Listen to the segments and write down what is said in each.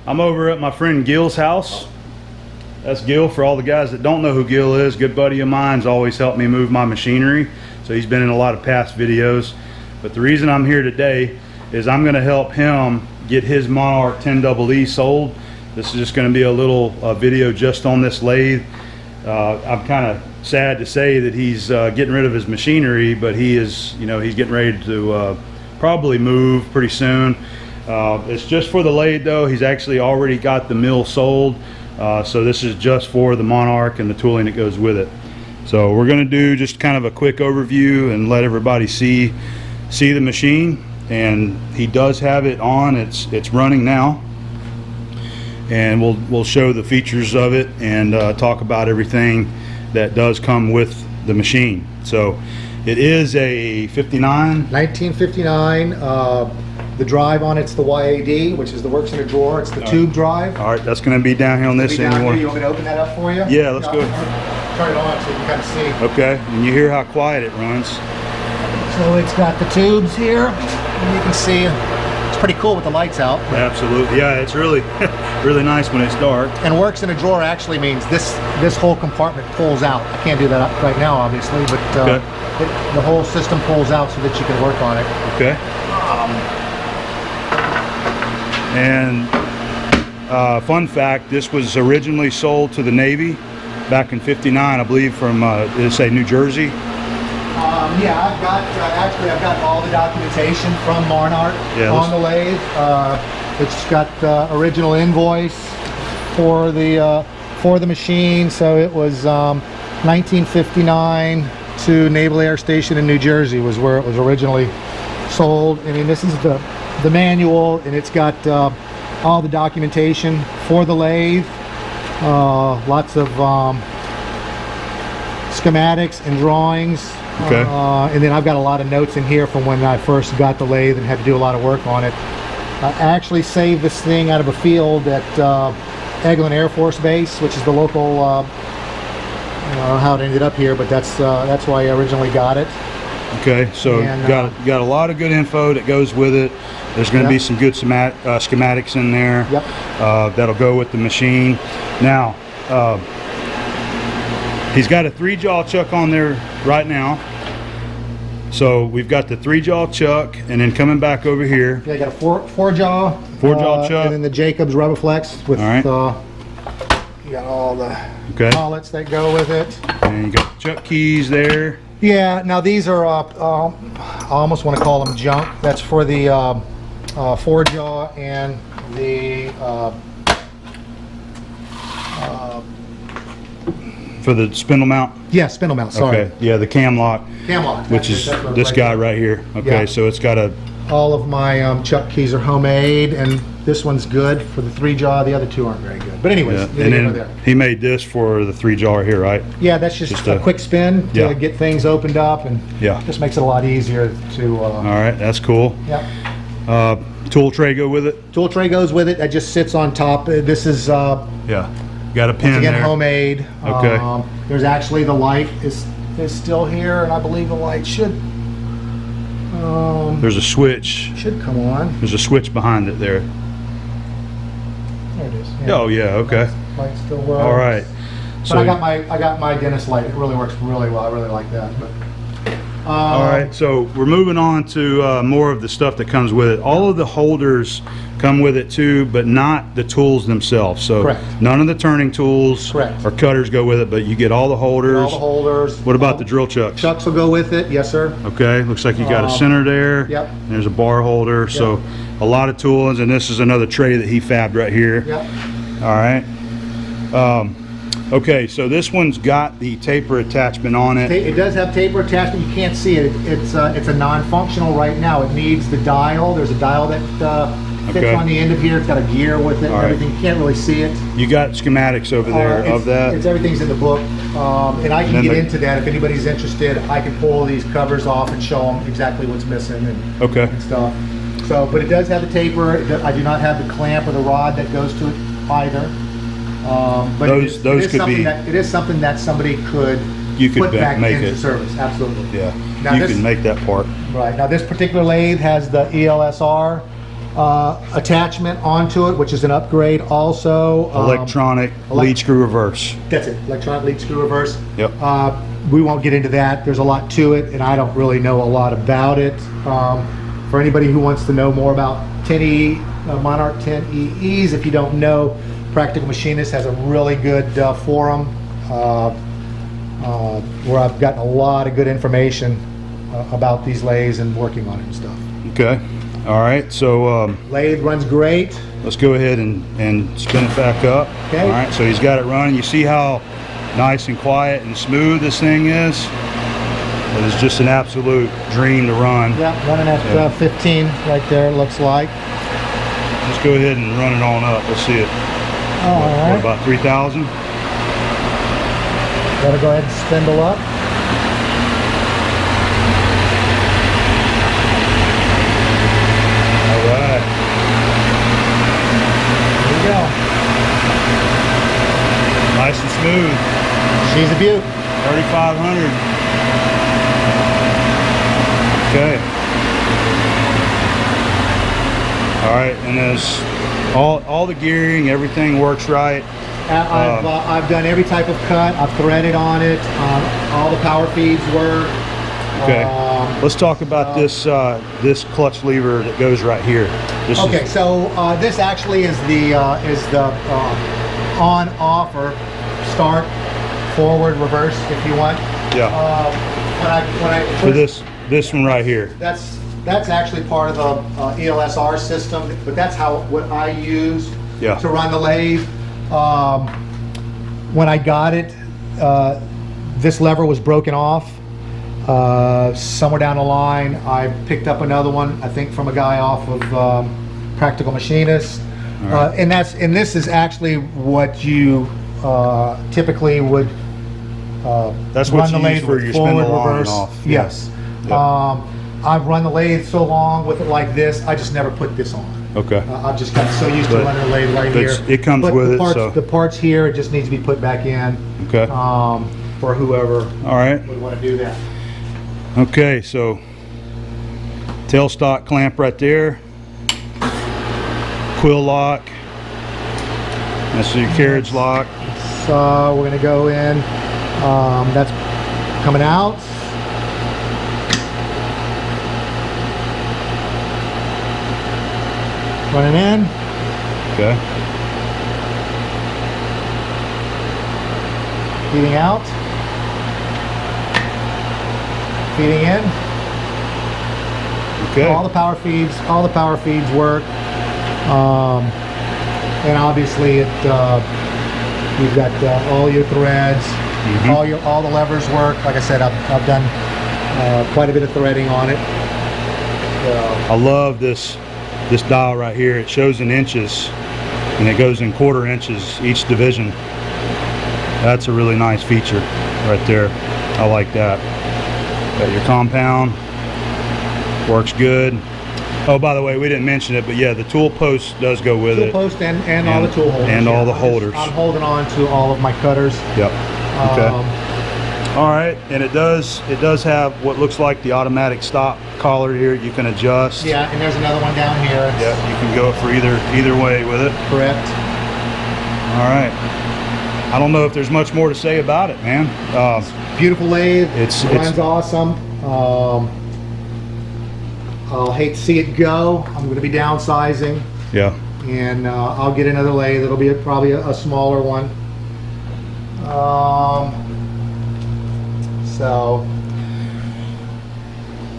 I'm over at my friend Gill's house. That's Gill, for all the guys that don't know who Gill is. Good buddy of mine's always helped me move my machinery. So he's been in a lot of past videos. But the reason I'm here today is I'm gonna help him get his Monarch 10EE sold. This is just gonna be a little video just on this lathe. I'm kind of sad to say that he's getting rid of his machinery, but he is, you know, he's getting ready to probably move pretty soon. It's just for the lathe though. He's actually already got the mill sold. So this is just for the Monarch and the tooling that goes with it. So we're going to do just kind of a quick overview and let everybody see the machine. And he does have it on. It's running now, and we'll show the features of it and talk about everything that does come with the machine. So it is a 1959. The drive on it's the YAD, which is the works in a drawer. It's the tube drive. All right, that's going to be down here on this end. You want me to open that up for you? Yeah, let's go. Turn it on so you can kind of see. Okay, and you hear how quiet it runs. So it's got the tubes here, and you can see it's pretty cool with the lights out. Absolutely, yeah, it's really really nice when it's dark. And works in a drawer actually means this whole compartment pulls out. I can't do that up right now, obviously, but the whole system pulls out so that you can work on it. Okay. And fun fact, this was originally sold to the Navy back in '59, I believe, from did it say New Jersey? Yeah, I've got all the documentation from Monarch on the lathe. It's got original invoice for the machine. So it was 1959 to Naval Air Station in New Jersey was where it was originally sold. I mean, this is the manual, and it's got all the documentation for the lathe, lots of schematics and drawings. Okay. And then I've got a lot of notes in here from when I first got the lathe and had to do a lot of work on it. I actually saved this thing out of a field at Eglin Air Force Base, which is the local, I don't know how it ended up here, but that's why I originally got it. Okay, so got a lot of good info that goes with it. There's going to be some good schematics in there. Yep. That'll go with the machine. Now, he's got a 3-jaw chuck on there right now. So we've got the 3-jaw chuck, and then coming back over here. Yeah, I got a four-jaw chuck, and then the Jacobs Rubberflex with. All right. You got all the collets that go with it. And you got the chuck keys there. Yeah, now these are, I almost want to call them junk. That's for the 4-jaw and the... for the spindle mount? Yeah, spindle mount, sorry. Okay, yeah, the cam lock. Cam lock. Which is this guy right here. Okay, yeah. So it's got a... All of my chuck keys are homemade, and this one's good for the 3-jaw. The other two aren't very good. But anyways, and then he made this for the 3-jaw here, right? Yeah, that's just a quick spin to get things opened up, and just makes it a lot easier to... All right, that's cool. Yeah. Tool tray go with it? Tool tray goes with it. That just sits on top. This is... yeah, got a pin once again, there. Homemade. Okay. There's actually the light is still here, and I believe the light should... there's a switch. Should come on. There's a switch behind it there. There it is. Yeah. Oh yeah, okay. Light still works. All right. So but I got my dentist light. It really works really well. I really like that. But, all right, so we're moving on to more of the stuff that comes with it. All of the holders come with it too, but not the tools themselves. So correct. None of the turning tools correct. or cutters go with it, but you get all the holders. All the holders. What about the drill chucks? Chucks will go with it, yes sir. Okay, looks like you got a center there. Yep. There's a bar holder, yep. So a lot of tools, and this is another tray that he fabbed right here. Yep. All right. Okay, so this one's got the taper attachment on it. It does have taper attachment. You can't see it. It's a non-functional right now. It needs the dial. There's a dial that fits on the end of here. It's got a gear with it and everything. You can't really see it. You got schematics over there of that? Everything's in the book. And I can get into that. If anybody's interested, I can pull these covers off and show them exactly what's missing and stuff. So, but it does have the taper. I do not have the clamp or the rod that goes to it either. But it is something that somebody could put back into service. Absolutely. Yeah. Now you can make that part. Right. Now this particular lathe has the ELSR attachment onto it, which is an upgrade also. Electronic lead screw reverse. That's it, electronic lead screw reverse. Yep. We won't get into that. There's a lot to it, and I don't really know a lot about it. For anybody who wants to know more about 10E, Monarch 10EEs, if you don't know, Practical Machinist has a really good forum where I've gotten a lot of good information about these lathes and working on it and stuff. Okay. All right. So lathe runs great. let's go ahead and spin it back up. Okay. All right. So he's got it running. You see how nice and quiet and smooth this thing is? It is just an absolute dream to run. Yeah, running at 15 right there, looks like. Let's go ahead and run it on up. Let's see it. All right. What, about 3,000? Gotta go ahead and spindle up. All right. There we go. Nice and smooth. She's a beaut. 3,500. Okay. All right, and as all the gearing, everything works right. I've done every type of cut. I've threaded on it. All the power feeds work. Okay. Let's talk about this this clutch lever that goes right here. This okay, so this actually is the on off or start, forward, reverse if you want. Yeah. When I for this one right here. That's actually part of the ELSR system, but that's what I use to run the lathe. When I got it, this lever was broken off. Somewhere down the line, I picked up another one, I think from a guy off of Practical Machinist. Right. And this is actually what you typically would that's run what the you lathe use for with, your forward, spindle on reverse. and off. Yes. Yep. I've run the lathe so long with it like this, I just never put this on. Okay. I've just gotten so used to running the lathe right here. It comes with it, so. The parts here, it just needs to be put back in. Okay. For whoever all right. would want to do that. Okay, so tailstock clamp right there. Quill lock. That's your carriage lock. So we're going to go in. That's coming out. Running in. Okay. Feeding out. Feeding in. Okay. All the power feeds work. And obviously you've got all your threads, all the levers work. Like I said, I've done quite a bit of threading on it. I love this dial right here. It shows in inches and it goes in 1/4 inches each division. That's a really nice feature right there. I like that. Got your compound, works good. Oh, by the way, we didn't mention it, but yeah, the tool post does go with it. Tool post and all the tool holders. And all the holders. I'm holding on to all of my cutters. Yep. Okay. All right, and it does have what looks like the automatic stop collar here. You can adjust. Yeah, and there's another one down here. Yeah, you can go for either way with it. Correct. All right. I don't know if there's much more to say about it, man. Beautiful lathe. It runs awesome. I'll hate to see it go. I'm going to be downsizing. Yeah. And I'll get another lathe. It'll be probably a smaller one. So.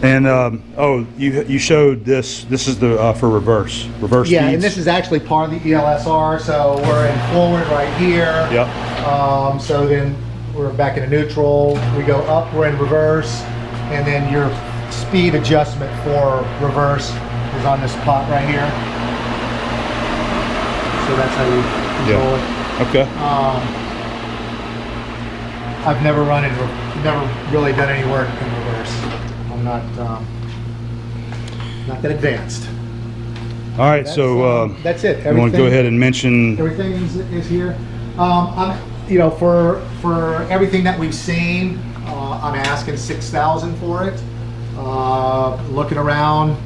And oh, you showed this. This is the for reverse yeah, feeds. And this is actually part of the ELSR. So we're in forward right here. Yep. So then we're back into neutral. We go up. We're in reverse, and then your speed adjustment for reverse is on this pot right here. So that's how you control it. Okay. I've never never really done any work in reverse. I'm not that advanced. All right, so that's it. You want to go ahead and mention everything is here. For everything that we've seen, I'm asking $6,000 for it. Looking around,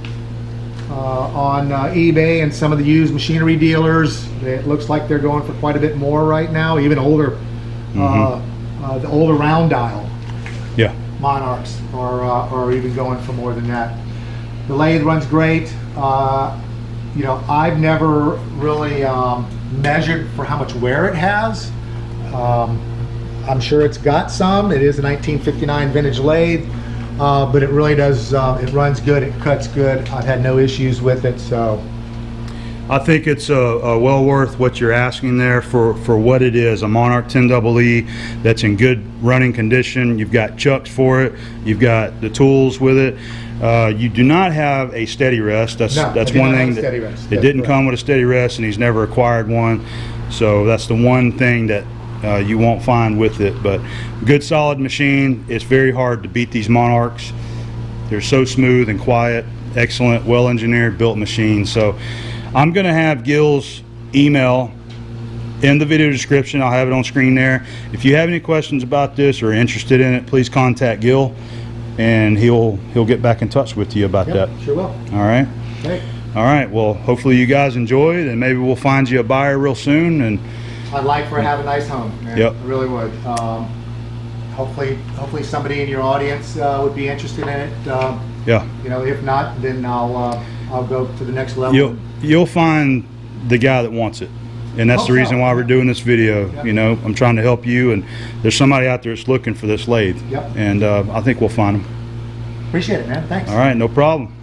on eBay and some of the used machinery dealers. It looks like they're going for quite a bit more right now, even older, the older round dial Yeah. Monarchs are even going for more than that. The lathe runs great. You know, I've never really measured for how much wear it has. I'm sure it's got some. It is a 1959 vintage lathe, but it really does, it runs good, it cuts good. I've had no issues with it, so. I think it's well worth what you're asking there for what it is. A Monarch 10EE that's in good running condition. You've got chucks for it. You've got the tools with it. You do not have a steady rest. That's one thing. It didn't come with a steady rest, and he's never acquired one. So that's the one thing that you won't find with it. But good solid machine. It's very hard to beat these Monarchs. They're so smooth and quiet. Excellent, well engineered, built machine. So I'm going to have Gill's email in the video description. I'll have it on screen there. If you have any questions about this or are interested in it, please contact Gill, and he'll get back in touch with you about that. Sure will. All right. Okay. All right. Well, hopefully you guys enjoyed, and maybe we'll find you a buyer real soon. And I'd like for her to have a nice home, man. Yep. I really would. Hopefully somebody in your audience would be interested in it. yeah, You know, if not, then I'll go to the next level. you'll find the guy that wants it, and that's the reason why we're doing this video. Yep. You know, I'm trying to help you, and there's somebody out there that's looking for this lathe. Yep. And I think we'll find them. Appreciate it, man. Thanks. All right, no problem.